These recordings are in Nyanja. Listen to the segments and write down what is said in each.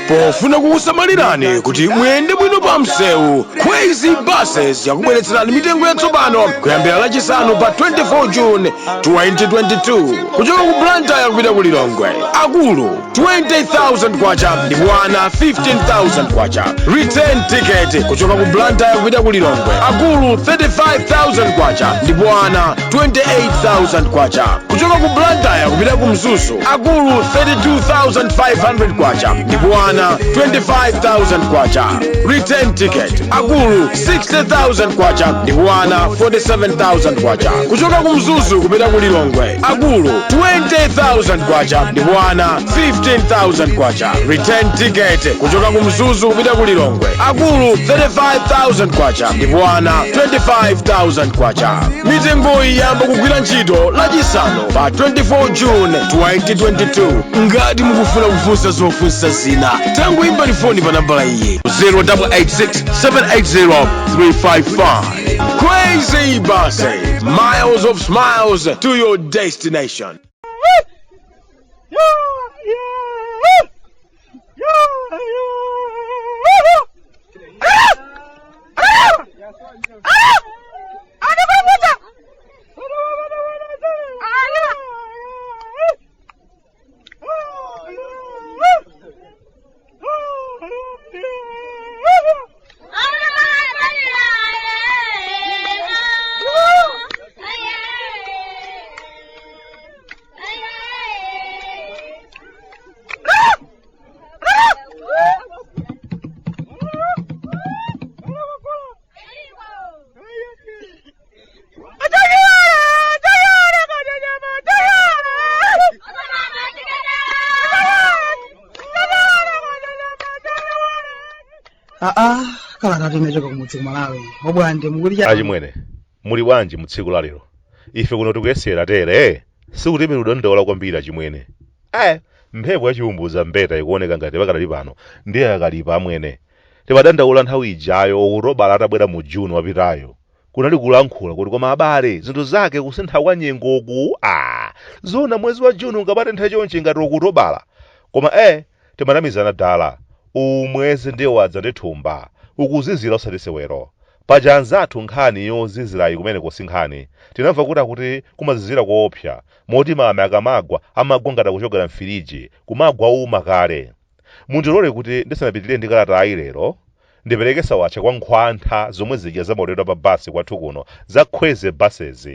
pofuna kukusamalirani kuti muyende bwino pa msewu. Khwezy buses yakubweretserani mitengo yatsopano kuyambira lachisanu pa 24 June 2022 kuchoka ku Blantyre kupita ku Lilongwe. Akulu 20,000 kwacha ndipo ana 15,000 kwacha. Return ticket kuchoka ku Blantyre kupita ku Lilongwe. Akulu 35,000 kwacha ndipo ana 28,000 kwacha. Kuchoka ku Blantyre kupita ku Mzuzu. Akulu 32,500 kwacha ndipo ana 25,000 kwacha. Return ticket. Akulu 60,000 kwacha ndipo ana 47,000 kwacha. Kuchoka ku Mzuzu kupita ku Lilongwe. Akulu 20,000 kwacha ndipo ana 15,000 kwacha. Return ticket kuchoka ku Mzuzu kupita ku Lilongwe. Akulu 35,000 kwacha ndipo ana 25,000 kwacha. Mitengo iyamba kugwira ntchito lachisanu pa 24 June 2022. Ngati mukufuna kufunsa zofunsa zina tangoimbani foni pa nambala iyi 0886 780 355. Khwezy buses, miles of smiles to your destination. Kalata timechoka kumudzi kumalawi. Bwande mukulija achimwene muli wanji mutsiku la lero. Ife kuno tikuyesera tere sikuti miludondola kwambiri achimwene. Mphepo yachiwumbuza mbeta ikuoneka ngati pakadali pano ndiye akalipa amwene. Timadandaula nthawi ijayo okutobala atabwera mu June wapitayo kunali kulankhula kuti koma abale zinthu zake kusintha kwa nyengoku zona mwezi wa June ungapate nthawi chonchi ngati okutobala koma timanamizana dala umwezi ndiye wadza ndi thumba ukuzizira usatisewero paja anzathu nkhani yozizirayi kumene kusinkhani tinamva kuti kumazizira koopsa moti mame akamagwa amagwa ngati kuchokera mfiriji kumagwa uma kale. Mundilole kuti ndisanapitire ndi kalata ayi lero ndipereke sawacha kwa nkhwantha zomwe zija zamaulendo pa basi kwathu kuno za Khwezy buses.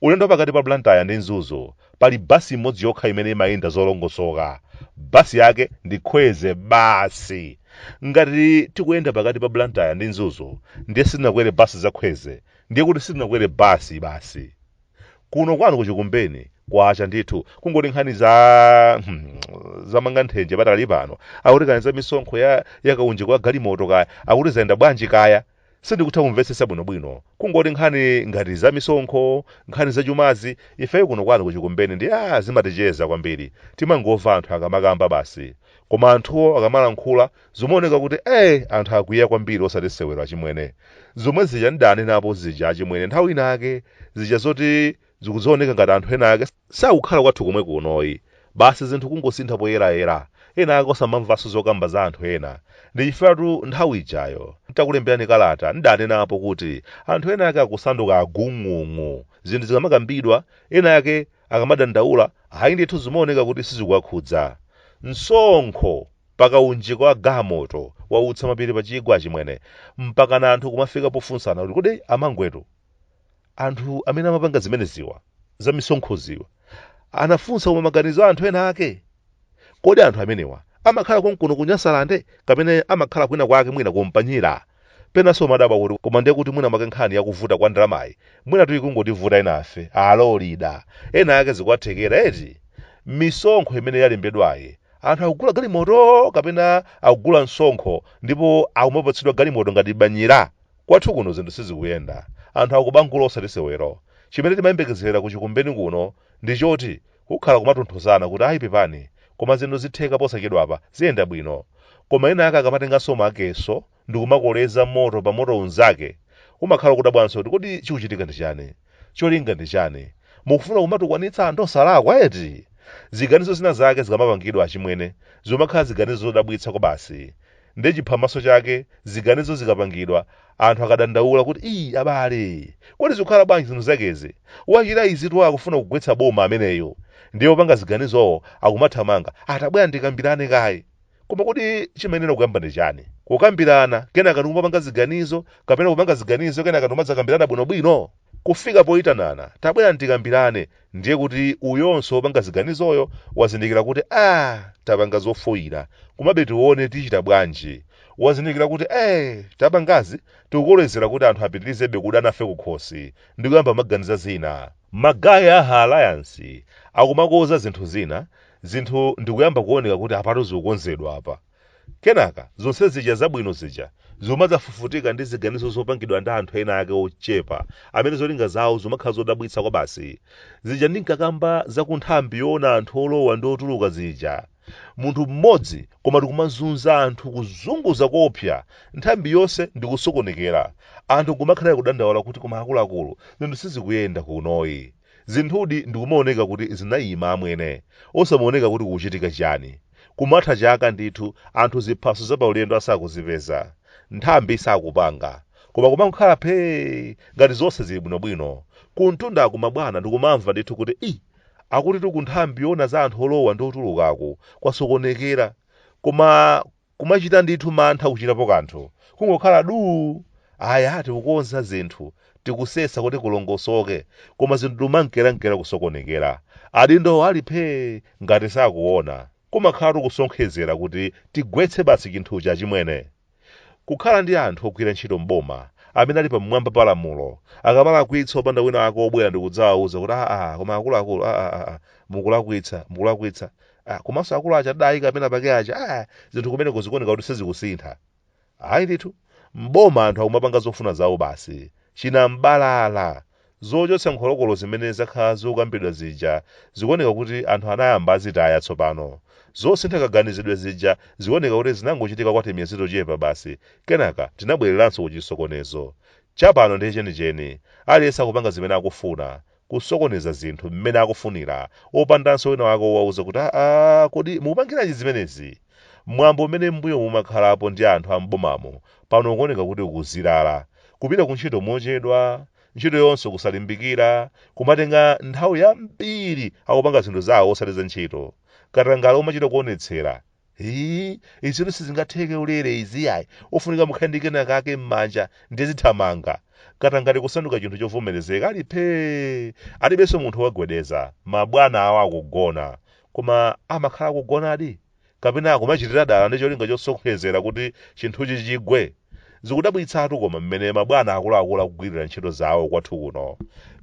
Ulendo pakati pa Blantyre ndi Mzuzu pali basi imodzi yokha imene imayenda zolongosoka. Basi yake ndi Khwezy basi. Ngati tikuyenda pakati pa Blantyre ndi Mzuzu ndiye sitinakwere basi za Khwezy ndiye kuti sitinakwere basi. Kuno kwanu kuchikumbeni kwacha ndithu kungoti nkhani za manganthenje patali pano akuti kani za misonkho ya kaunji kwa galimoto kaya akuti zayenda bwanji kaya sindikutha kumvetsetsa bwinobwino kungoti nkhani ngati za misonkho nkhani za chumazi ifeyo kuno kwanu kuchikumbeni ndi zimaticheza kwambiri timangomva anthu akamakamba basi koma anthuwo akamalankhula zimaoneka kuti anthu akwiya kwambiri osatisewera achimwene zomwe zija ndani napo zija achimwene nthawi inake zija zoti zikuzooneka ngati anthu ena ake sakukhala kwathu komwe kunoyi basi zinthu kungosintha poyerayera ena ake osamamvanso zokamba za anthu ena ndi chifukwa nthawi ijayo ntakulemberani kalata ndanenapo kuti anthu ena ake akusanduka agung'ung'u zinthu zikamakambidwa ena ake akamadandaula hayi ndithu zimaoneka kuti sizikuwakhudza. Msonkho pakaunji kwa gamoto wautsa mapiri pa chigwa achimwene mpaka na anthu kumafika pofunsana kuti kodi amangwetu anthu amene amapanga zimene ziwa za misonkho ziwa anafunsa koma maganizo anthu ena ake kodi anthu amenewa amakhala konkuno kunyasalande kapena amakhala kwina kwake mwina kumpanyira penanso madaba kuti koma ndiye kuti mwina make nkhani yakuvuta kwa ndalamayi mwina tuli kungotivuta enafe alolida ena ake zikuwathekera eti misonkho imene yalembedwayi anthu akugula galimoto kapena akugula msonkho ndipo akumapatsidwa galimoto ngati banyira kwathu kuno zinthu sizikuyenda anthu akubangula osatisewero chimene timayembekezera kuchikumbeni kuno ndi choti kukhala kumatonthozana kuti ayi pepani koma zinthu zitheka posachedwapa ziyenda bwino koma ena ake akamatenganso makeso ndi kumakoleza moto pa moto unzake umakhala kudabwanso kuti kodi chikuchitika ndi chani cholinga ndi chani mukufuna kumatukwanitsa anthu osalakwa eti ziganizo zina zake zikamapangidwa achimwene zomakhala ziganizo zodabwitsa kwa basi ndi chiphamaso chake ziganizo zikapangidwa anthu akadandaula kuti abale kodi zikukhala bwanji zinthu zakezi wachita izi tu akufuna kugwetsa boma ameneyo ndiye opanga ziganizowo akumathamanga atabwera ndikambirane kaye koma kuti chimenera kuyamba ndi chani kukambirana kenaka ndikumapanga ziganizo kapena kupanga ziganizo kenaka ndikumadzakambirana bwinobwino kufika poyitanana tabwera ndikambirane ndiye kuti uyonso opanga ziganizoyo wazindikira kuti tapanga zofoyira komabe tione tichita bwanji wazindikira kuti tapangazi tikukolezera kuti anthu apitirizebe kudana afe kukhosi ndikuyamba maganiza zina magaya aha alliance akumakoza zinthu zina zinthu ndikuyamba kuoneka kuti apatu zikukonzedwa apa kenaka zonse zija zabwino zija zomadzafufutika ndi ziganizo zopangidwa ndi anthu ena ake ochepa amene zolinga zawo zomakhala zodabwitsa kwa basi zija ndinkakamba zakunthambi yoona anthu olowa ndi otuluka zija munthu mmodzi koma ndikumazunza anthu kuzunguza kopya nthambi yonse ndikusokonekera anthu kumakhala kudandaula kuti koma akuluakulu zinthu sizikuyenda kunoyi zinthudi ndikumaoneka kuti zinayima amwene osamaoneka kuti kuchitika chani kumatha chaka ndithu anthu ziphaso zapaulendo asakuzipeza nthambi sakupanga koma kumakhala ngati zonse zili bwinobwino kuntunda kumabwana ndikumamva ndithu kuti akuti tukunthambi yoona za anthu olowa ndi otulukako kwasokonekera koma kumachita ndithu mantha kuchitapo kanthu kungokhala tikukonza zinthu tikusesa kuti kulongosoke koma zinthu tumankera kusokonekera adindo ali ngati sakuona kumakhala kusonkhezera kuti tigwetse basi chinthu chachimwene kukhala ndi anthu ogwira ntchito mboma amene ali pamwamba pa lamulo akamalakwitsa opanda wina wake obwera ndikudzawauza kuti koma akuluakulu mukulakwitsa komanso akulu acha dai kapena pake acha zinthu kumeneko zikuoneka kuti sizikusintha ndithu mboma anthu akumapanga zofuna zawo basi chinambalala zochotsa nkholokolo zimene zakhala zokambidwa zija zikuoneka kuti anthu anayamba azitaya tsopano zosintha kaganizidwe zija zikuoneka kuti zinangochitika kwa miyezi yochepa basi kenaka tinabwereranso kuchisokonezo chapano ndi chenicheni aliyense akupanga zimene akufuna kusokoneza zinthu mmene akufunira opandanso wina wake owauza kuti kodi mukupangiranji zimenezi mwambo mmene mbuyo mumakhalapo ndi anthu ambomamo pano ukuoneka kuti ukuzilala kupita kuntchito mochedwa ntchito yonse kusalimbikira kumatenga nthawi yambiri akupanga zinthu zawo osaliza ntchito katangale umachita kuonetsera izintu sizingatheke ulere iziyayi ofunika mukhandike nakake m'manja ndi zithamanga katangale kusanduka chinthu chovomerezeka alibenso munthu wagwedeza mabwana awo akugona koma amakhala kugonadi kapena akumachitira dala ndi cholinga chosokonezera kuti chinthuchi chigwe zikudabwitsatu koma mmene mabwana akuluakulu akugwirira ntchito zawo kwathu kuno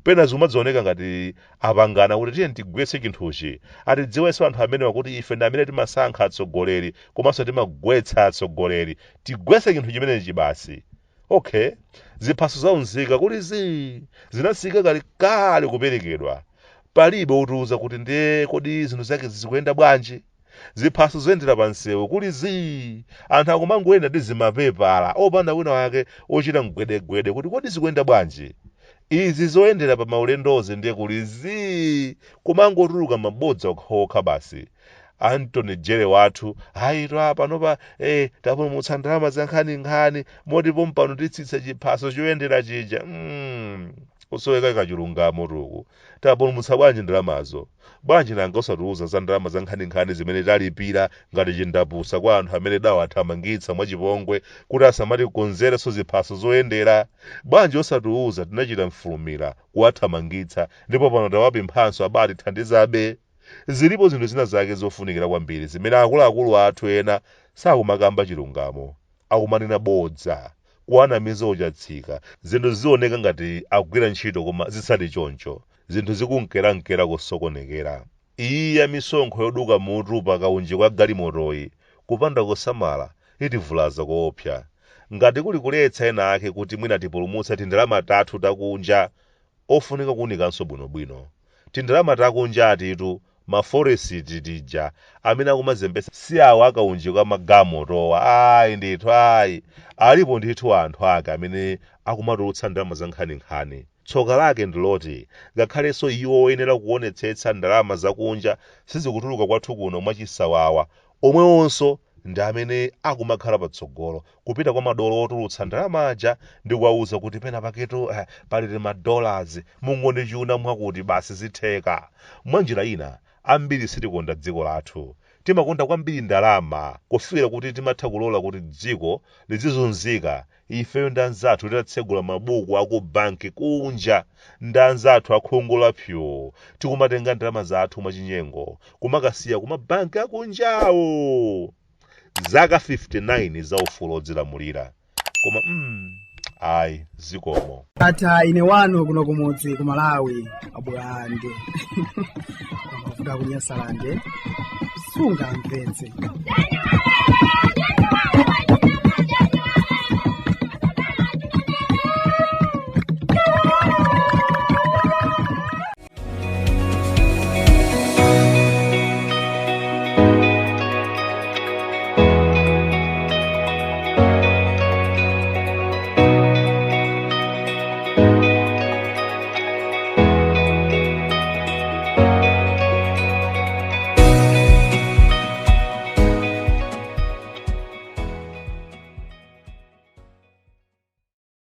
pena zimadzioneka ngati apangana kuti tiye tigwetse chinthuchi atidziwenso anthu amene wakuti ife ndi amene timasankha atsogoleri komanso timagwetsa atsogoleri tigwetse chinthu chimenechi basi ziphaso zaunzika kuti zinasika kale kuperekedwa palibe utiuza kuti ndiye kodi zinthu zake zikuyenda bwanji ziphaso zoyendera pansewu kuti anthu akumangoyenda ndi zimapepala opanda wina wake ochita mgwedegwede kuti kodi zikuyenda bwanji izi zoyendera pa maulendozi ndiye kuti kumangotuluka mabodza okhaokha basi Anthony Jere wathu panopa tapulumutsa ndalama za nkhaninkhani motipo mpano titsitsa chiphaso choyendera chija kusoweka kachilungamo tuku tapulumutsa bwanji ndalamazo bwanji nanga osatiuza za ndalama za nkhaninkhani zimene talipira ngati chindapusa kwa anthu amene dawathamangitsa mwachipongwe kuti asamati kukonzereso ziphaso zoyendera bwanji osatiuza tinachita mfulumira kuwathamangitsa ndipo pano tawapemphanso abati thandizabe zilipo zinthu zina zake zofunikira kwambiri zimene akuluakulu athu ena sakumakamba chilungamo akumanena bodza kuwanamiza ochatsika zinthu zioneka ngati akugwira ntchito koma zisali choncho zinthu zikunkera kusokonekera ya misonkho yoduka mutu pa kaunji kwa galimotoyi kupanda kusamala itivulaza koopsa ngati kuli kuletsa ena ake kuti mwina tipulumutsa tindalama tathu takunja ofunika kuunikanso bwinobwino tindalama takunja atitu maforesiti tija amene akumazembesa si awo akaunji kwa magamotowa ndithu alipo ndithu anthu ake amene akumatulutsa ndalama za nkhaninkhani tsoka lake ndiloti ngakhalenso iwo oyenera kuonetsetsa ndalama zakunja sizikutuluka kwathu kuno mwachisawawa, omwewonso ndi amene akumakhala patsogolo kupita kwa madolo otulutsa ndalama aja ndi kuwawuza kuti pena paketu palete $, mung'one chiuna mwakuti basi zitheka. Mwanjira ina ambiri sitikonda dziko lathu, timakonda kwambiri ndalama kufikira kuti timatha kulola kuti dziko lizizunzika. Ifeyo ndi anzathu titatsegula mabuku aku banki kunja ndi anzathu akhungu la pyuuuuuu, tikumatenga ndalama zathu mwachinyengo kumakasiya kuma banki akunjawo. Zaka 59 za ufulu odzilamilira, koma ayi zikomo. Ata ine wano kuno kumudzi ku Malawi Bwande amafuta kunyasalande sunga mvetse